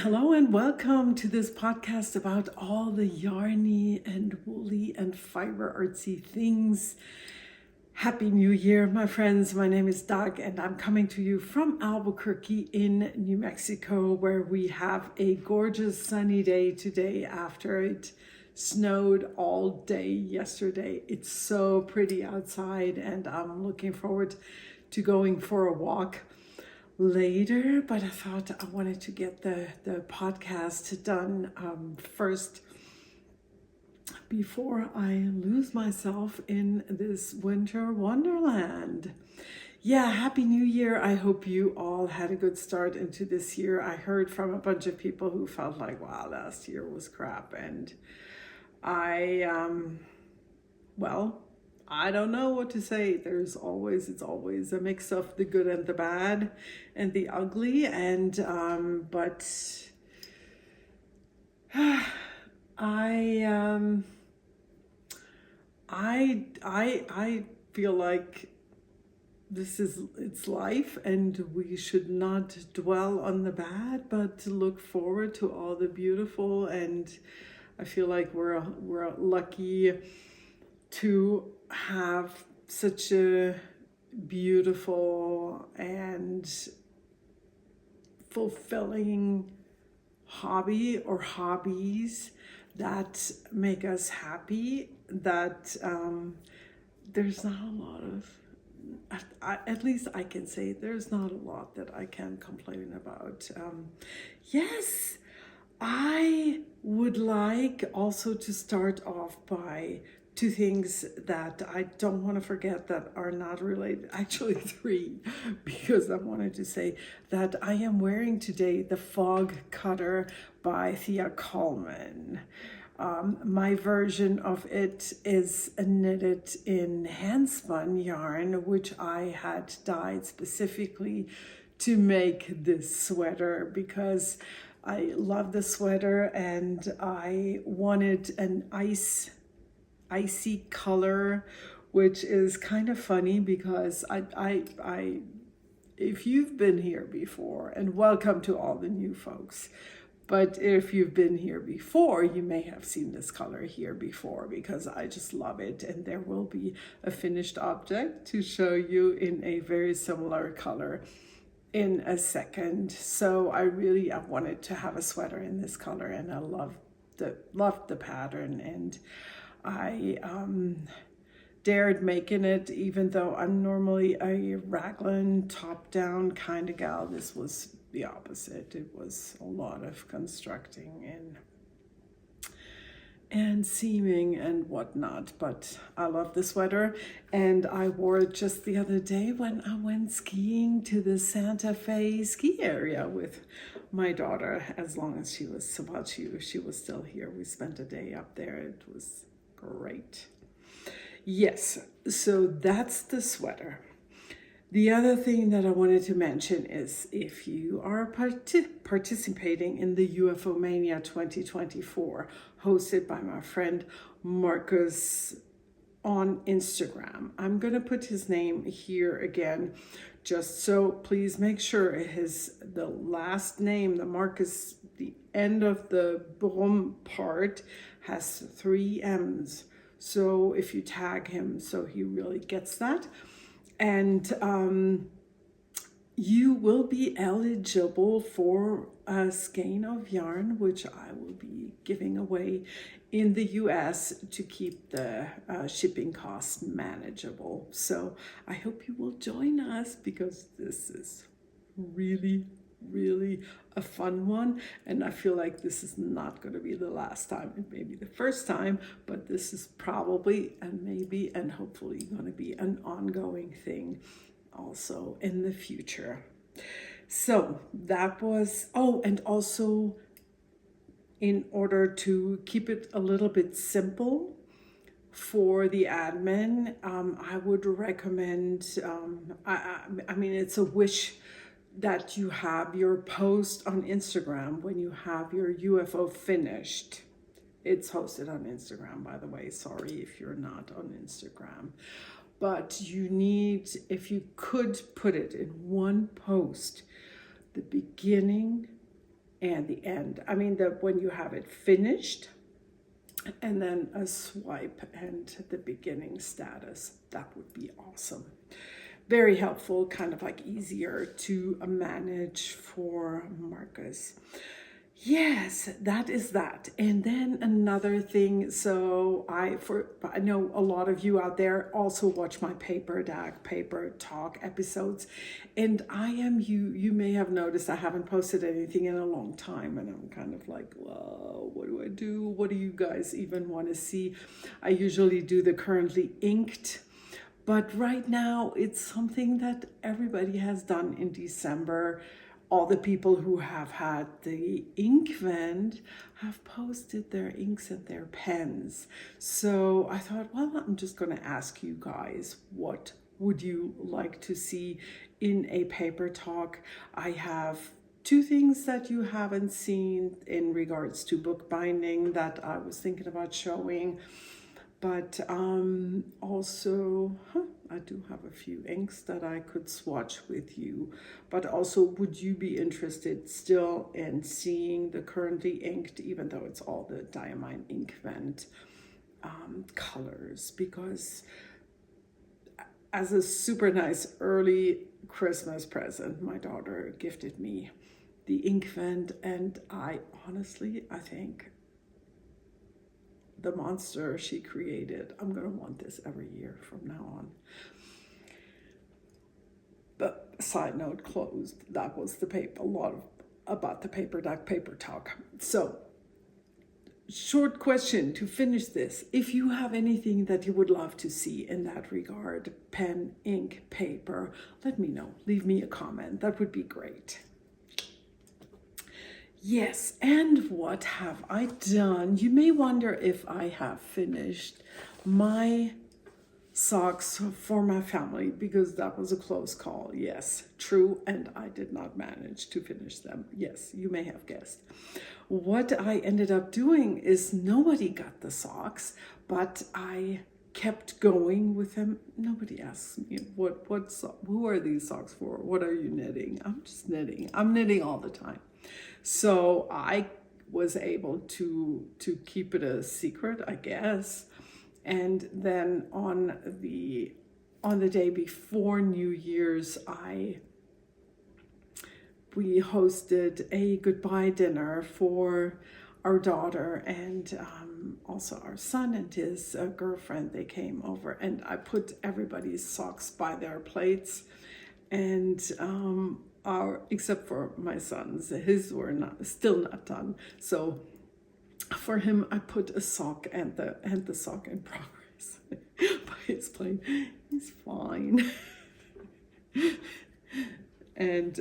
Hello and welcome to this podcast about all the yarny and woolly and fiber artsy things. Happy New Year, my friends. My name is Doug and I'm coming to you from Albuquerque in New Mexico, where we have a gorgeous sunny day today after it snowed all day yesterday. It's so pretty outside and I'm looking forward to going for a walk later, but I thought I wanted to get the podcast done first before I lose myself in this winter wonderland. Yeah, Happy New Year. I hope you all had a good start into this year. I heard from a bunch of people who felt like, wow, last year was crap. And well, I don't know what to say. It's always a mix of the good and the bad and the ugly. And, but I feel like it's life, and we should not dwell on the bad, but to look forward to all the beautiful. And I feel like we're lucky to have such a beautiful and fulfilling hobby or hobbies that make us happy, that there's not a lot of, at least I can say there's not a lot that I can complain about. Yes, I would like also to start off by two things that I don't want to forget that are not related. Actually, three, because I wanted to say that I am wearing today the Fog Cutter by Thea Coleman. My version of it is knitted in handspun yarn, which I had dyed specifically to make this sweater because I love the sweater and I wanted an icy color, which is kind of funny because I if you've been here before, and welcome to all the new folks, but if you've been here before, you may have seen this color here before because I just love it. And there will be a finished object to show you in a very similar color in a second. So I wanted to have a sweater in this color, and I loved the pattern, and I dared making it, even though I'm normally a raglan top down kind of gal. This was the opposite. It was a lot of constructing and seaming and whatnot, but I love the sweater, and I wore it just the other day when I went skiing to the Santa Fe ski area with my daughter. As long as she was still here, we spent a day up there. It was great. Yes, so that's the sweater. The other thing that I wanted to mention is if you are participating in the UFO Mania 2024, hosted by my friend Marcus on Instagram. I'm going to put his name here again, just so please make sure the last name, the Marcus, the end of the Brum part has 3 M's. So if you tag him, so he really gets that. And you will be eligible for a skein of yarn, which I will be giving away in the US to keep the shipping costs manageable. So I hope you will join us because this is really a fun one, and I feel like this is not going to be the last time. It may be the first time, but this is probably and maybe and hopefully going to be an ongoing thing also in the future. So that was, and also in order to keep it a little bit simple for the admin, I would recommend, I mean, it's a wish that you have your post on Instagram when you have your UFO finished. It's hosted on Instagram, by the way. Sorry if you're not on Instagram. But you need, if you could put it in one post, the beginning, and the end. I mean, when you have it finished, and then a swipe and the beginning status. That would be awesome. Very helpful, kind of like easier to manage for Marcus. Yes, that is that. And then another thing, so I know a lot of you out there also watch my paper talk episodes, and you may have noticed I haven't posted anything in a long time, and I'm kind of like, whoa, what do I do? What do you guys even want to see? I usually do the currently inked, but right now it's something that everybody has done in December. All the people who have had the ink vent have posted their inks and their pens. So I thought, well, I'm just going to ask you guys, what would you like to see in a paper talk? I have two things that you haven't seen in regards to bookbinding that I was thinking about showing. But also, I do have a few inks that I could swatch with you. But also, would you be interested still in seeing the currently inked, even though it's all the Diamine Ink Vent colors? Because as a super nice early Christmas present, my daughter gifted me the ink vent, and I think the monster she created, I'm going to want this every year from now on. But side note closed, that was a lot about the paper talk. So short question to finish this. If you have anything that you would love to see in that regard, pen, ink, paper, let me know. Leave me a comment. That would be great. Yes, and what have I done? You may wonder if I have finished my socks for my family, because that was a close call. Yes, true, and I did not manage to finish them. Yes, you may have guessed. What I ended up doing is nobody got the socks, but I kept going with them. Nobody asks me who are these socks for? What are you knitting? I'm just knitting. I'm knitting all the time. So I was able to keep it a secret, I guess. And then on the day before New Year's, we hosted a goodbye dinner for our daughter and also our son and his girlfriend. They came over, and I put everybody's socks by their plates, and except for my son's, his were still not done. So for him, I put a sock and the sock in progress by his plate. He's fine. And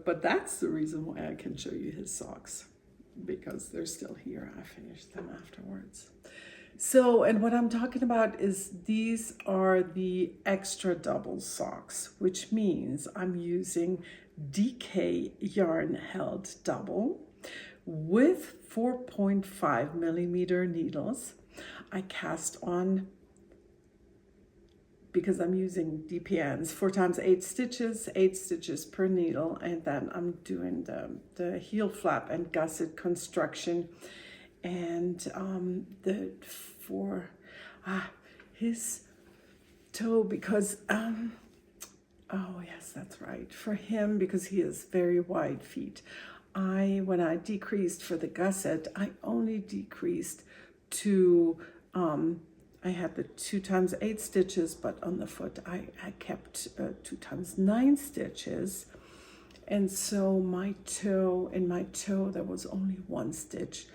but that's the reason why I can show you his socks, because they're still here. I finished them afterwards. So, and what I'm talking about is these are the extra double socks, which means I'm using DK yarn held double with 4.5 millimeter needles. I cast on, because I'm using DPNs, 4 times 8 stitches per needle, and then I'm doing the heel flap and gusset construction, and his toe, because oh yes, that's right, for him, because he has very wide feet. When I decreased for the gusset, I only decreased to I had the 2 times 8 stitches, but on the foot I kept 2 times 9 stitches. And so in my toe there was only 1 stitch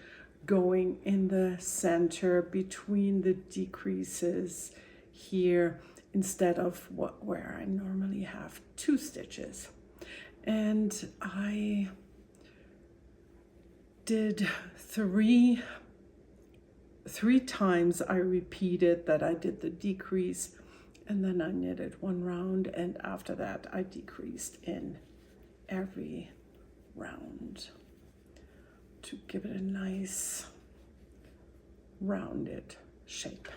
going in the center between the decreases here, instead of where I normally have 2 stitches. And I did three times. I repeated that I did the decrease, and then I knitted 1 round, and after that I decreased in every round to give it a nice rounded shape.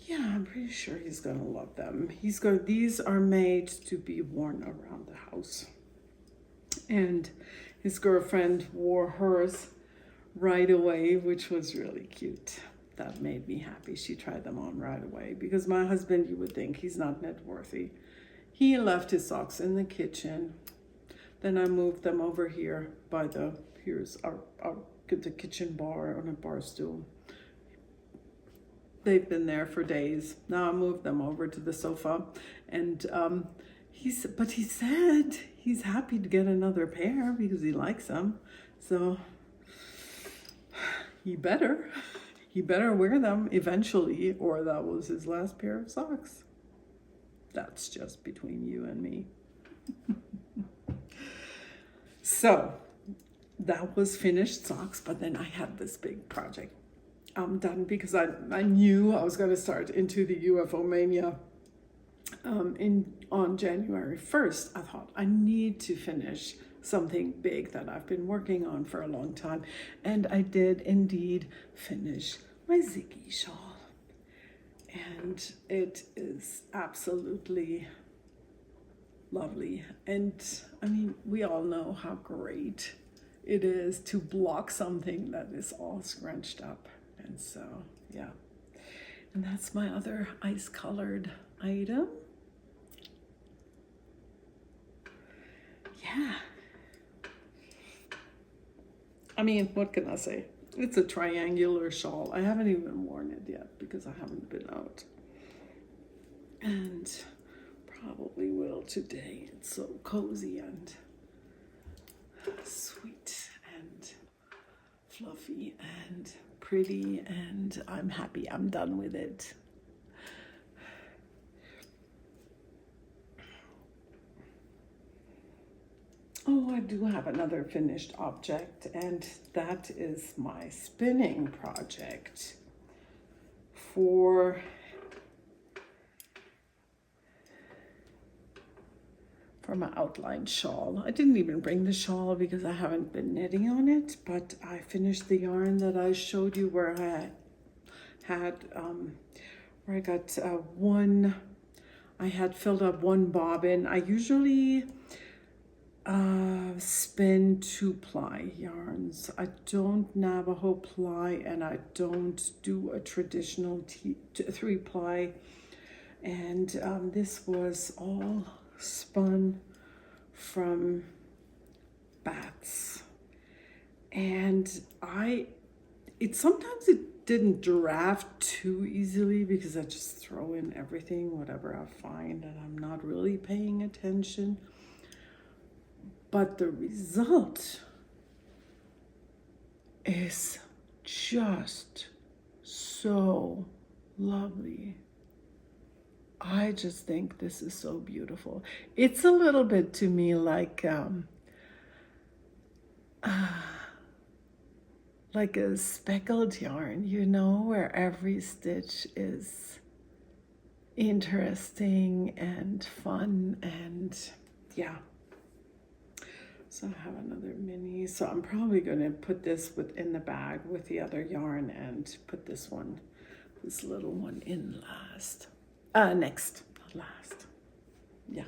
Yeah, I'm pretty sure he's gonna love them. These are made to be worn around the house. And his girlfriend wore hers right away, which was really cute. That made me happy. She tried them on right away because my husband, you would think he's not net worthy. He left his socks in the kitchen. Then I moved them over here by here's the kitchen bar on a bar stool. They've been there for days. Now I moved them over to the sofa, and he said he's happy to get another pair because he likes them. So he better wear them eventually, or that was his last pair of socks. That's just between you and me. So that was finished socks, but then I had this big project done because I knew I was going to start into the UFO mania on January 1st. I thought I need to finish something big that I've been working on for a long time. And I did indeed finish my Ziggy shawl. And it is absolutely lovely. And I mean, we all know how great it is to block something that is all scrunched up. And so, yeah. And that's my other ice-colored item. Yeah. I mean, what can I say? It's a triangular shawl. I haven't even worn it yet because I haven't been out. And probably will today. It's so cozy and sweet and fluffy and pretty, and I'm happy I'm done with it. Oh, I do have another finished object, and that is my spinning project for my outline shawl. I didn't even bring the shawl because I haven't been knitting on it, but I finished the yarn that I showed you where I had, where I got I had filled up one bobbin. I usually spin 2-ply yarns. I don't Navajo ply, and I don't do a traditional 3-ply. And this was all spun from bats. And sometimes it didn't draft too easily because I just throw in everything, whatever I find, and I'm not really paying attention. But the result is just so lovely. I just think this is so beautiful. It's a little bit to me like a speckled yarn, you know, where every stitch is interesting and fun, and yeah. So I have another mini. So I'm probably going to put this in the bag with the other yarn and put this little one in last. Next, not last. Yeah.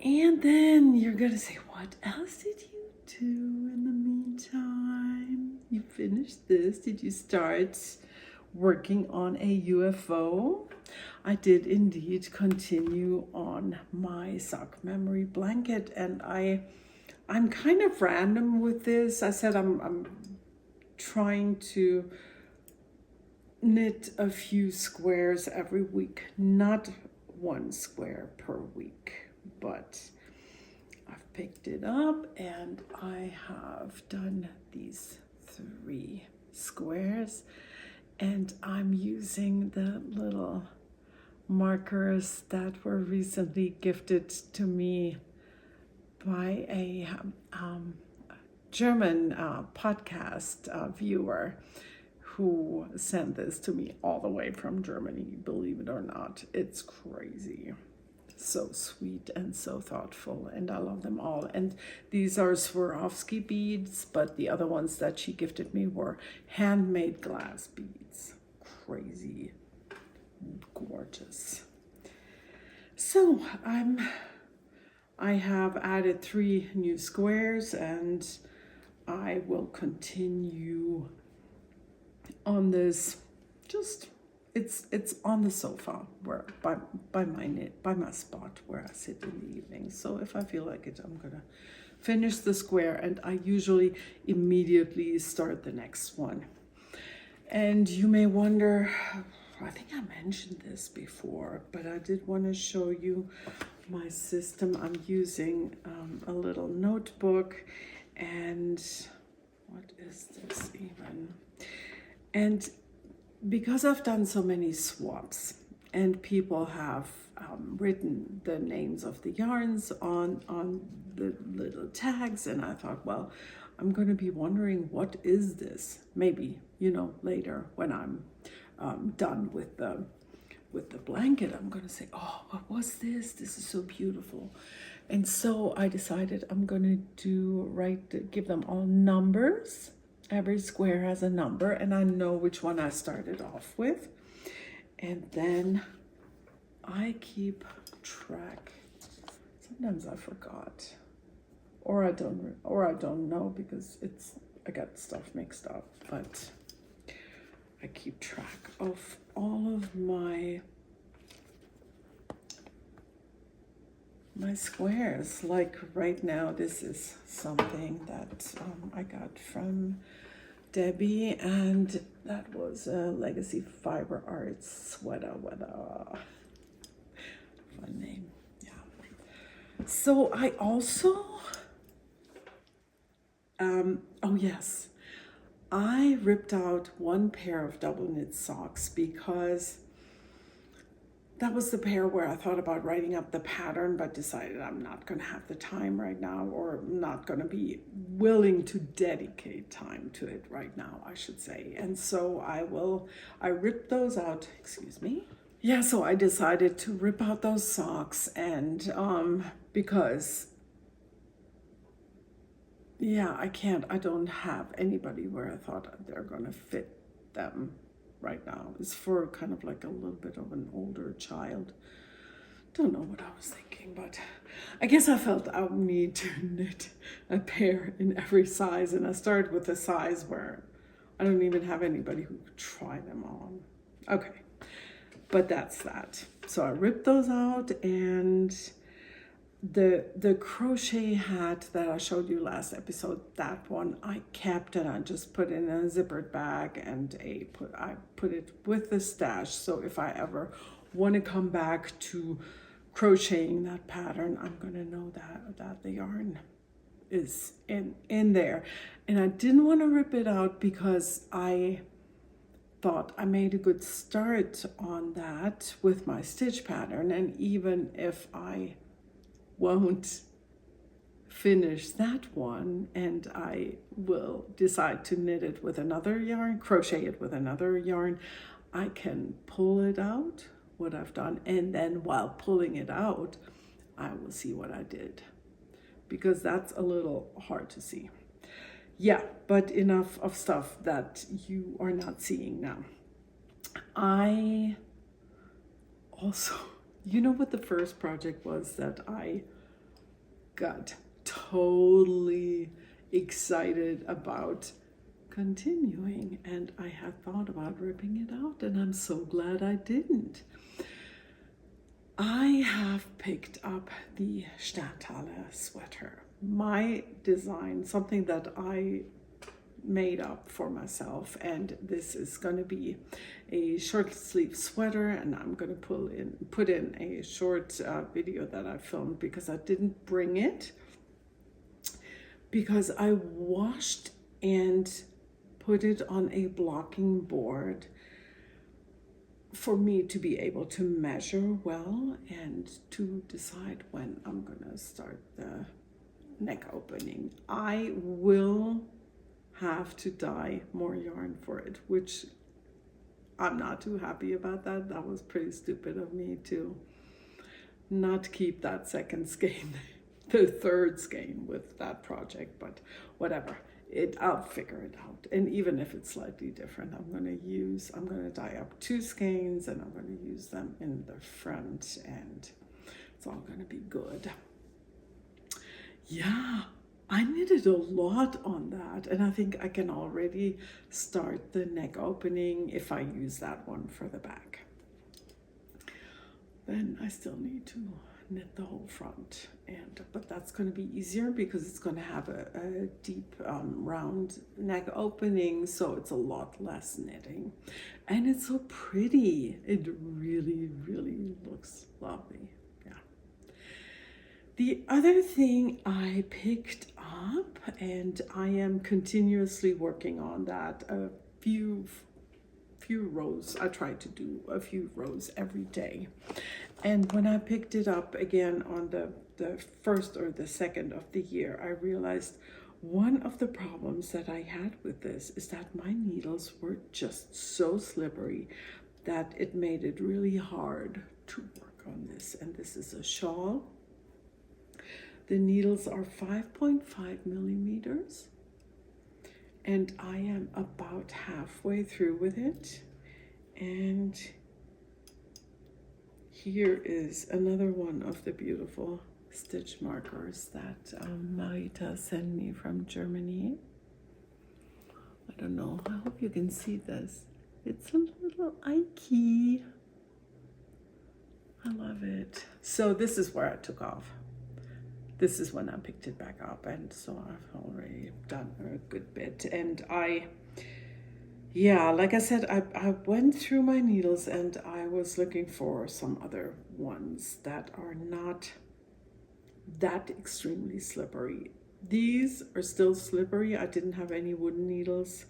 And then you're going to say, what else did you do in the meantime? You finished this. Did you start working on a UFO? I did indeed continue on my sock memory blanket, and I'm kind of random with this. I said I'm trying to knit a few squares every week, not one square per week, but I've picked it up and I have done these 3 squares, and I'm using the little markers that were recently gifted to me by a German podcast viewer who sent this to me all the way from Germany, believe it or not. It's crazy. So sweet and so thoughtful, and I love them all. And these are Swarovski beads, but the other ones that she gifted me were handmade glass beads. Crazy. Gorgeous. So I'm I have added 3 new squares, and I will continue on this. Just it's on the sofa where by my spot where I sit in the evening. So if I feel like it, I'm gonna finish the square, and I usually immediately start the next one. And you may wonder, I think I mentioned this before, but I did want to show you my system. I'm using a little notebook, and what is this even? And because I've done so many swaps, and people have written the names of the yarns on the little tags, and I thought, well, I'm going to be wondering, what is this? Maybe, later when I'm done with the blanket, I'm going to say, oh, what was this? This is so beautiful. And so I decided I'm going to give them all numbers. Every square has a number, and I know which one I started off with. And then I keep track. Sometimes I forgot, or I don't know, because I got stuff mixed up. But I keep track of all of my squares. Like right now, this is something that I got from Debbie, and that was a Legacy Fiber Arts sweater. Fun name, yeah. So I also, oh yes, I ripped out one pair of double knit socks because that was the pair where I thought about writing up the pattern, but decided I'm not going to have the time right now, or not going to be willing to dedicate time to it right now, I should say. And so I ripped those out, excuse me. Yeah, so I decided to rip out those socks, and because, yeah, I don't have anybody where I thought they're going to fit them right now. It's for kind of like a little bit of an older child. Don't know what I was thinking, but I guess I felt I would need to knit a pair in every size, and I started with a size where I don't even have anybody who could try them on. Okay, but that's that. So I ripped those out, and the crochet hat that I showed you last episode, that one I kept, and I just put in a zippered bag, and I put it with the stash. So if I ever want to come back to crocheting that pattern, I'm gonna know that the yarn is in there. And I didn't want to rip it out because I thought I made a good start on that with my stitch pattern, and even if I won't finish that one, and I will decide to knit it with another yarn, crochet it with another yarn, I can pull it out, what I've done, and then while pulling it out, I will see what I did, because that's a little hard to see. Yeah, but enough of stuff that you are not seeing now. I also, you know what the first project was that I got totally excited about continuing, and I had thought about ripping it out, and I'm so glad I didn't. I have picked up the Stadthalle sweater. My design, something that I made up for myself, and this is going to be a short sleeve sweater, and I'm going to put in a short video that I filmed, because I didn't bring it because I washed and put it on a blocking board for me to be able to measure well and to decide when I'm gonna start the neck opening. I will have to dye more yarn for it, which I'm not too happy about that. That was pretty stupid of me to not keep that second skein, the third skein with that project, but whatever. I'll figure it out. And even if it's slightly different, I'm gonna dye up 2 skeins, and I'm gonna use them in the front, and it's all gonna be good. Yeah, I knitted a lot on that, and I think I can already start the neck opening if I use that one for the back. Then I still need to knit the whole front, but that's going to be easier because it's going to have a deep round neck opening, so it's a lot less knitting, and it's so pretty. It really, really looks lovely. Yeah. The other thing I picked up, and I am continuously working on that, a few rows. I try to do a few rows every day. And when I picked it up again on the first or the second of the year, I realized one of the problems that I had with this is that my needles were just so slippery that it made it really hard to work on this. And this is a shawl. The needles are 5.5 millimeters. And I am about halfway through with it. And here is another one of the beautiful stitch markers that Marita sent me from Germany. I don't know, I hope you can see this. It's a little Ike. I love it. So this is where I took off. This is when I picked it back up, and so I've already done a good bit. And yeah, like I said, I went through my needles and I was looking for some other ones that are not that extremely slippery. These are still slippery. I didn't have any wooden needles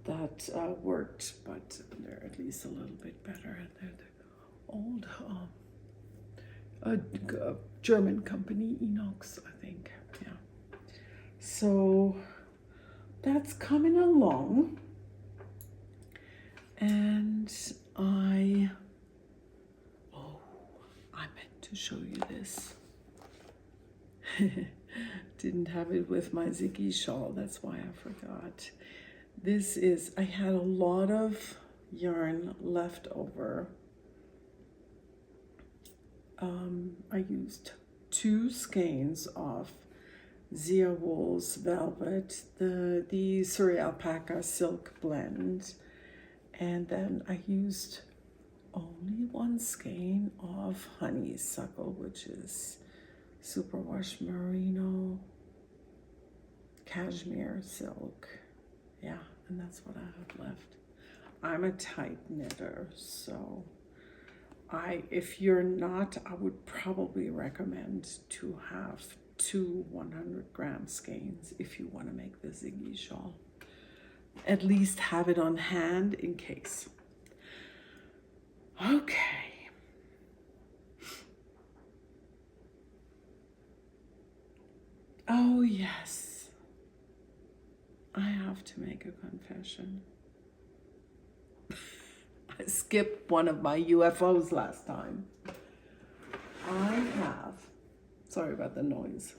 that worked, but they're at least a little bit better. They're the old a German company, Inox, I think. Yeah. So that's coming along. And I meant to show you this. Didn't have it with my Ziggy shawl, that's why I forgot. This is, I had a lot of yarn left over. I used 2 skeins of Zia Wool's Velvet, the Surrey Alpaca Silk Blend, and then I used only 1 skein of Honeysuckle, which is superwash merino cashmere silk. Yeah, and that's what I have left. I'm a tight knitter, so if you're not, I would probably recommend to have 2 100-gram skeins if you want to make the Ziggy shawl. At least have it on hand in case. Okay. Oh yes, I have to make a confession. I skipped one of my UFOs last time. Sorry about the noise.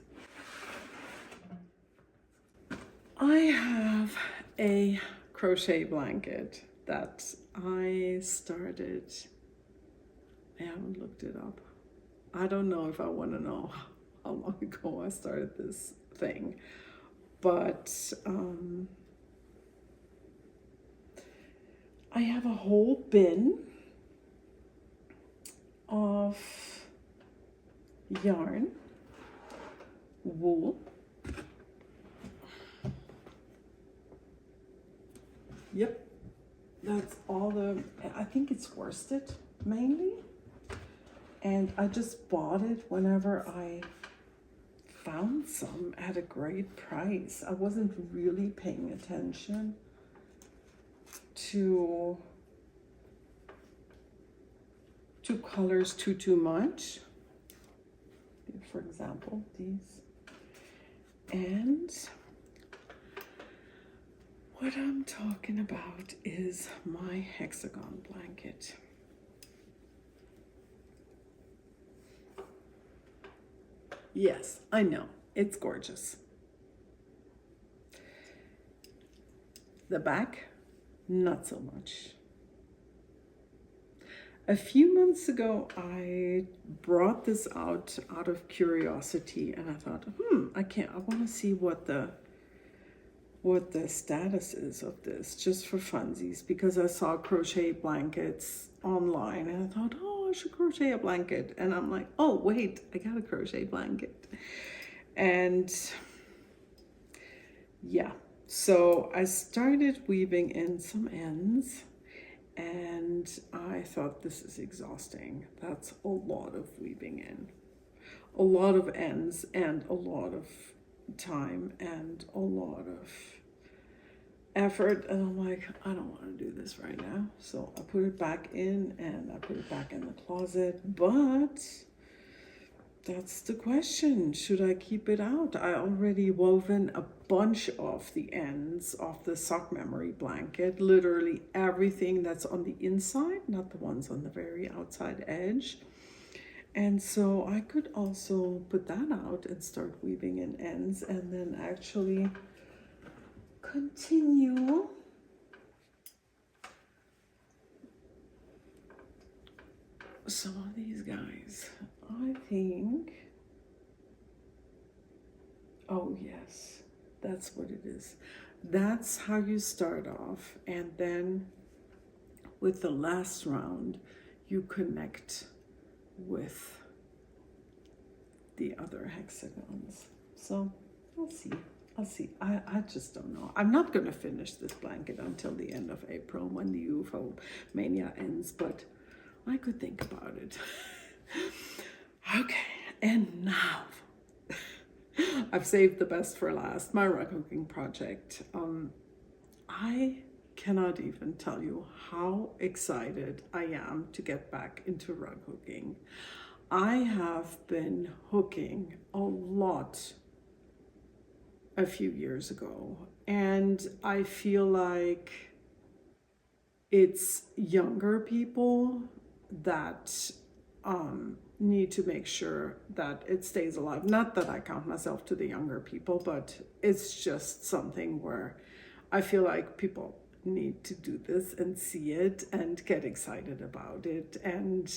I have a crochet blanket that I started. I haven't looked it up. I don't know if I want to know how long ago I started this thing, but I have a whole bin of yarn, wool. Yep, that's all I think it's worsted mainly. And I just bought it whenever I found some at a great price. I wasn't really paying attention to colors too much. For example, these. And what I'm talking about is my hexagon blanket. Yes, I know, it's gorgeous. The back, not so much. A few months ago, I brought this out of curiosity, and I thought, I want to see what the status is of this, just for funsies, because I saw crochet blankets online, and I thought, oh, I should crochet a blanket, and I'm like, oh wait, I got a crochet blanket, and yeah, so I started weaving in some ends. And I thought, this is exhausting. That's a lot of weaving in, a lot of ends, and a lot of time, and a lot of effort. And I'm like, I don't want to do this right now. So I put it back in, and I put it back in the closet. But that's the question. Should I keep it out? I already woven a bunch of the ends of the sock memory blanket, literally everything that's on the inside, not the ones on the very outside edge. And so I could also put that out and start weaving in ends, and then actually continue some of these guys. I think, oh yes, that's what it is. That's how you start off, and then with the last round, you connect with the other hexagons. So I'll see. I just don't know. I'm not going to finish this blanket until the end of April when the UFO mania ends, but I could think about it. Okay, and now I've saved the best for last, my rug hooking project. I cannot even tell you how excited I am to get back into rug hooking. I have been hooking a lot a few years ago, and I feel like it's younger people that need to make sure that it stays alive. Not that I count myself to the younger people, but it's just something where I feel like people need to do this and see it and get excited about it. And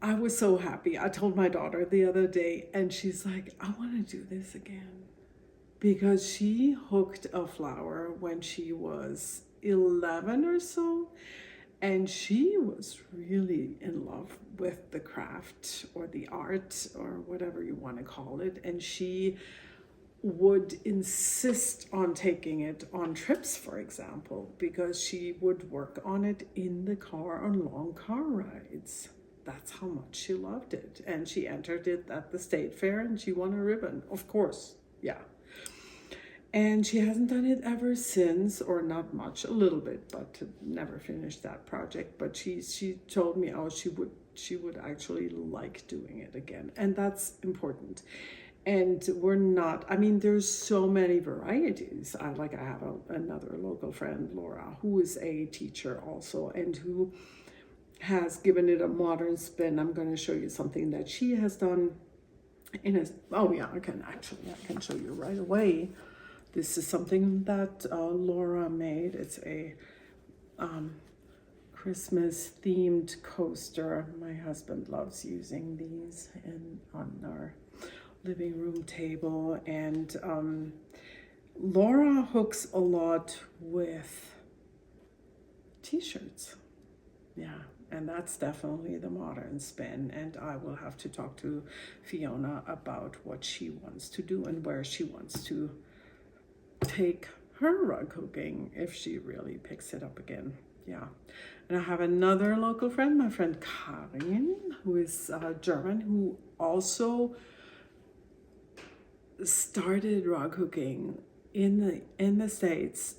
I was so happy. I told my daughter the other day, and she's like, I want to do this again. Because she hooked a flower when she was 11 or so, and she was really in love with the craft or the art or whatever you want to call it. And she would insist on taking it on trips, for example, because she would work on it in the car on long car rides. That's how much she loved it. And she entered it at the state fair, and she won a ribbon, of course. Yeah. And she hasn't done it ever since, or not much, a little bit, but never finished that project. But she told me, oh, she would actually like doing it again, and that's important. And we're not, I mean, there's so many varieties. I have another local friend, Laura, who is a teacher also, and who has given it a modern spin. I'm going to show you something that she has done in a, oh yeah, I can show you right away. This is something that Laura made. It's a Christmas themed coaster. My husband loves using these on our living room table. And Laura hooks a lot with t-shirts. Yeah, and that's definitely the modern spin. And I will have to talk to Fiona about what she wants to do and where she wants to take her rug hooking if she really picks it up again. Yeah. And I have another local friend, my friend Karin, who is German, who also started rug hooking in the States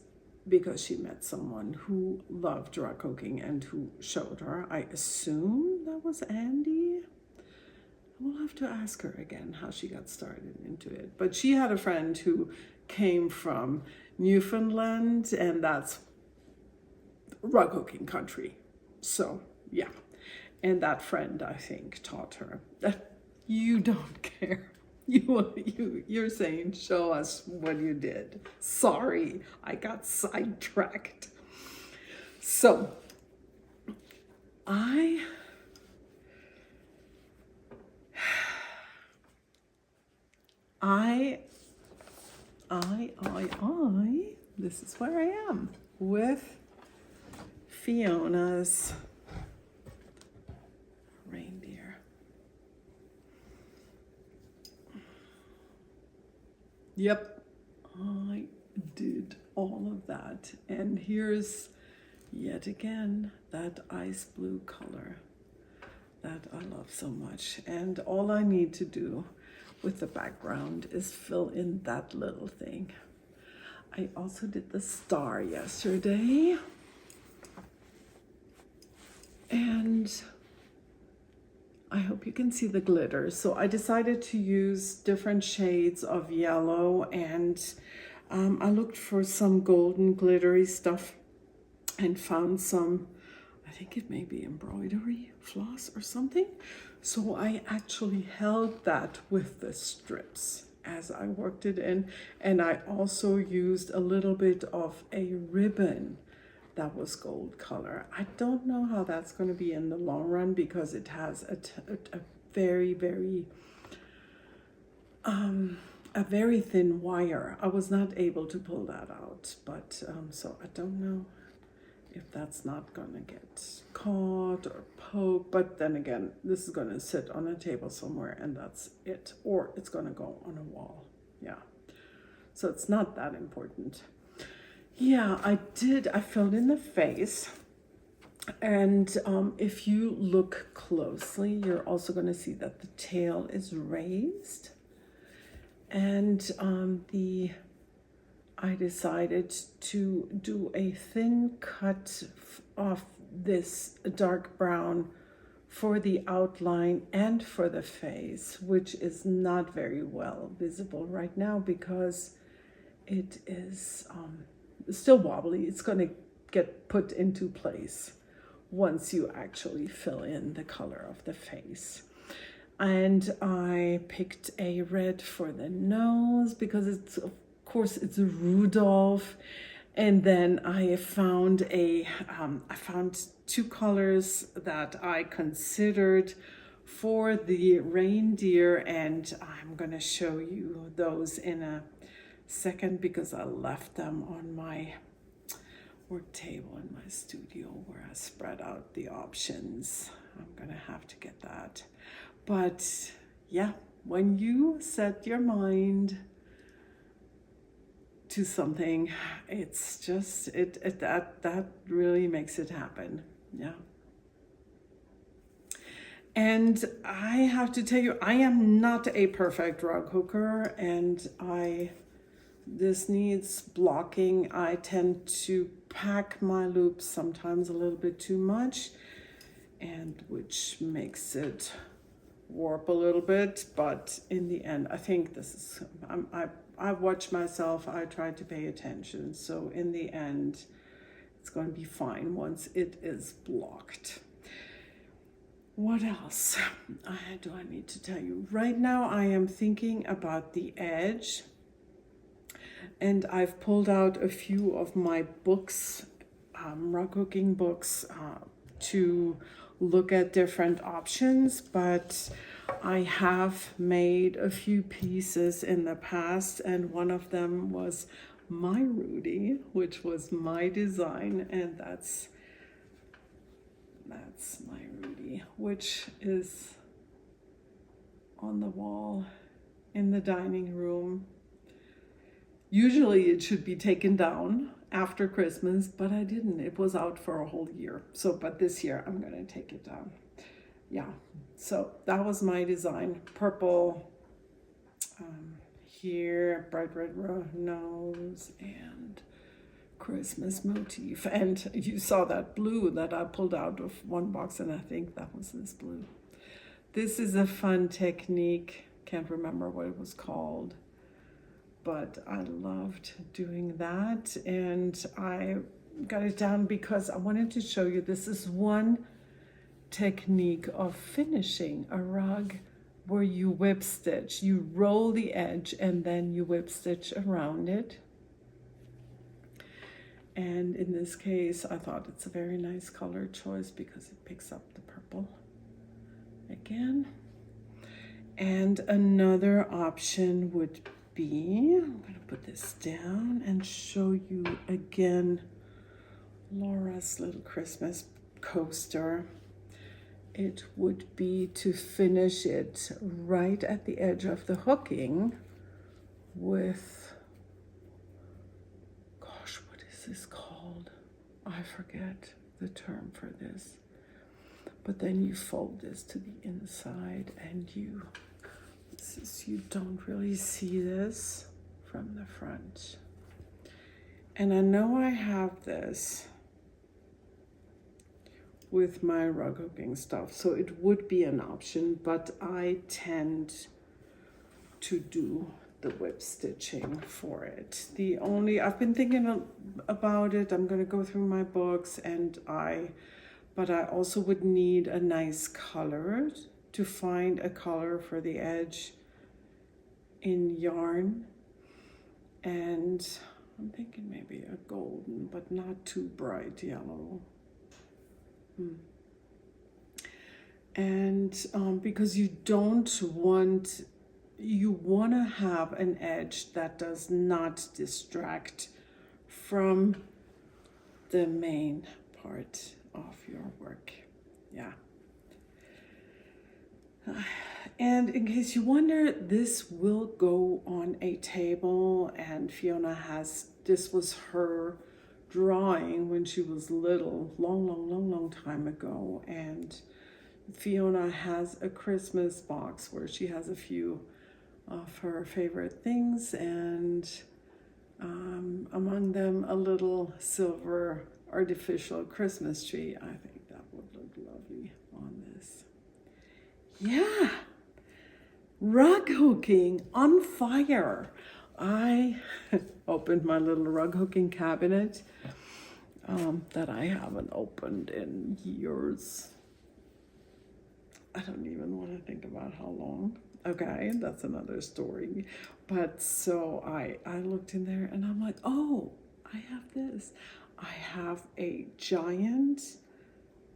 because she met someone who loved rug hooking and who showed her. I assume that was Andy. We'll have to ask her again how she got started into it. But she had a friend who came from Newfoundland, and that's rug hooking country. So yeah, and that friend, I think, taught her that you don't care. You're saying, show us what you did. Sorry, I got sidetracked. So this is where I am with Fiona's reindeer. Yep, I did all of that. And here's yet again that ice blue color that I love so much. And all I need to do with the background is fill in that little thing. I also did the star yesterday. And I hope you can see the glitter. So I decided to use different shades of yellow, and I looked for some golden glittery stuff and found some, I think it may be embroidery floss or something. So I actually held that with the strips as I worked it in, and I also used a little bit of a ribbon that was gold color. I don't know how that's going to be in the long run because it has a very thin wire. I was not able to pull that out, but so I don't know if that's not going to get caught or poked, but then again, this is going to sit on a table somewhere and that's it, or it's going to go on a wall. Yeah, so it's not that important. Yeah, I filled in the face, and if you look closely, you're also going to see that the tail is raised, and I decided to do a thin cut of this dark brown for the outline and for the face, which is not very well visible right now because it is still wobbly. It's going to get put into place once you actually fill in the color of the face. And I picked a red for the nose because it's, of course, it's a Rudolph. And then I found two colors that I considered for the reindeer, and I'm going to show you those in a second because I left them on my work table in my studio where I spread out the options. I'm gonna have to get that. But yeah, when you set your mind to something, it's just that really makes it happen. Yeah. And I have to tell you, I am not a perfect rug hooker, and this needs blocking. I tend to pack my loops sometimes a little bit too much, and which makes it warp a little bit. But in the end, I think this is, I watch myself, I try to pay attention. So in the end, it's going to be fine once it is blocked. What else do I need to tell you? Right now, I am thinking about the edge. And I've pulled out a few of my books, rug hooking books, to look at different options, but I have made a few pieces in the past, and one of them was my Rudy, which was my design, and that's my Rudy, which is on the wall in the dining room. Usually it should be taken down after Christmas, but I didn't. It was out for a whole year. So, but this year I'm going to take it down. Yeah, so that was my design. Purple here, bright red nose, and Christmas motif. And you saw that blue that I pulled out of one box, and I think that was this blue. This is a fun technique. Can't remember what it was called, but I loved doing that, and I got it down because I wanted to show you this is one technique of finishing a rug where you whip stitch. You roll the edge and then you whip stitch around it. And in this case, I thought it's a very nice color choice because it picks up the purple again. And another option would be, I'm going to put this down and show you again Laura's little Christmas coaster. It would be to finish it right at the edge of the hooking with, gosh, what is this called? I forget the term for this. But then you fold this to the inside and you don't really see this from the front. And I know I have this with my rug hooking stuff, so it would be an option, but I tend to do the whip stitching for it. I've been thinking about it. I'm gonna go through my books but I also would need a nice color to find a color for the edge in yarn. And I'm thinking maybe a golden, but not too bright yellow. And because you want to have an edge that does not distract from the main part of your work. Yeah. And in case you wonder, this will go on a table, and Fiona this was her drawing when she was little, long time ago. And Fiona has a Christmas box where she has a few of her favorite things, and among them a little silver artificial Christmas tree. I think that would look lovely on this. Yeah, rug hooking on fire. I opened my little rug hooking cabinet that I haven't opened in years. I don't even want to think about how long. Okay, that's another story. But so I looked in there and I'm like, oh, I have this. I have a giant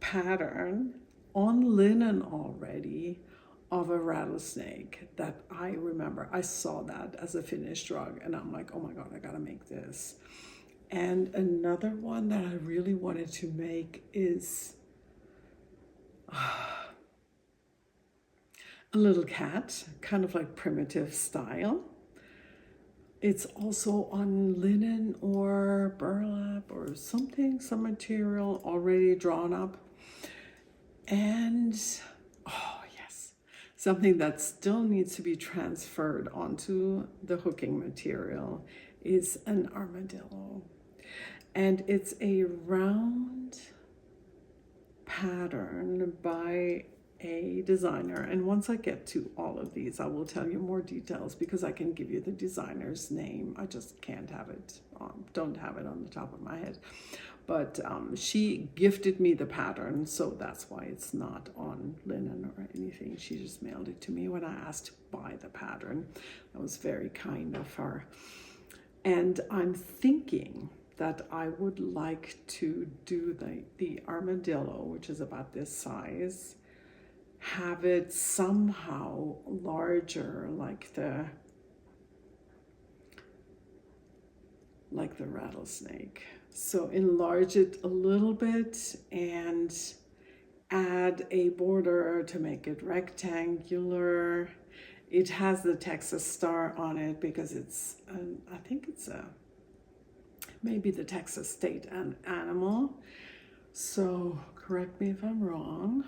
pattern on linen already of a rattlesnake that I remember. I saw that as a finished rug and I'm like, oh my God, I gotta make this. And another one that I really wanted to make is a little cat, kind of like primitive style. It's also on linen or burlap or something, some material already drawn up. And, oh yes, something that still needs to be transferred onto the hooking material is an armadillo. And it's a round pattern by a designer, and once I get to all of these I will tell you more details because I can give you the designer's name. I just can't have it don't have it on the top of my head, but she gifted me the pattern, so that's why it's not on linen or anything. She just mailed it to me when I asked to buy the pattern. That was very kind of her. And I'm thinking that I would like to do the armadillo, which is about this size, have it somehow larger like the rattlesnake. So enlarge it a little bit and add a border to make it rectangular. It has the Texas star on it because it's I think it's maybe the Texas state animal. So correct me if I'm wrong.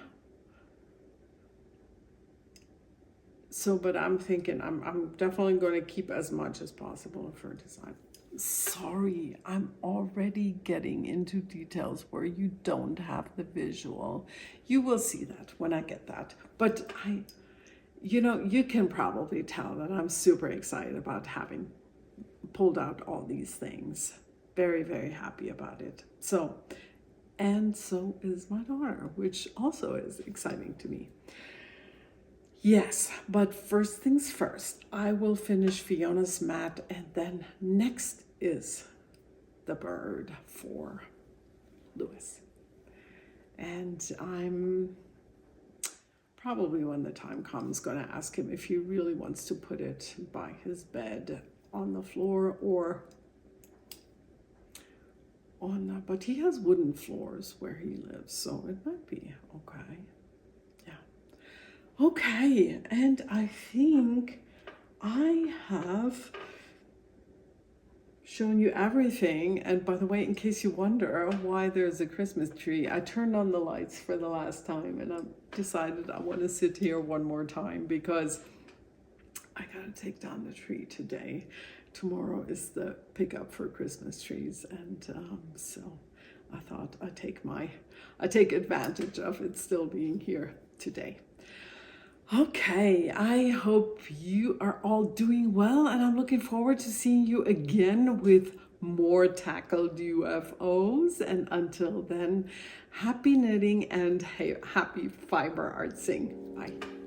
So, but I'm thinking I'm definitely going to keep as much as possible for design. Sorry, I'm already getting into details where you don't have the visual. You will see that when I get that. But you can probably tell that I'm super excited about having pulled out all these things. Very, very happy about it. So is my daughter, which also is exciting to me. Yes, but first things first, I will finish Fiona's mat, and then next is the bird for Lewis. And I'm probably, when the time comes, going to ask him if he really wants to put it by his bed on the floor or on, but he has wooden floors where he lives, so it might be okay. Yeah. Okay, and I think I have shown you everything. And by the way, in case you wonder why there's a Christmas tree, I turned on the lights for the last time and I decided I want to sit here one more time because I gotta take down the tree today. Tomorrow is the pickup for Christmas trees, and so I thought I take advantage of it still being here today. Okay, I hope you are all doing well, and I'm looking forward to seeing you again with more tackled UFOs. And until then, happy knitting and happy fiber artsing. Bye.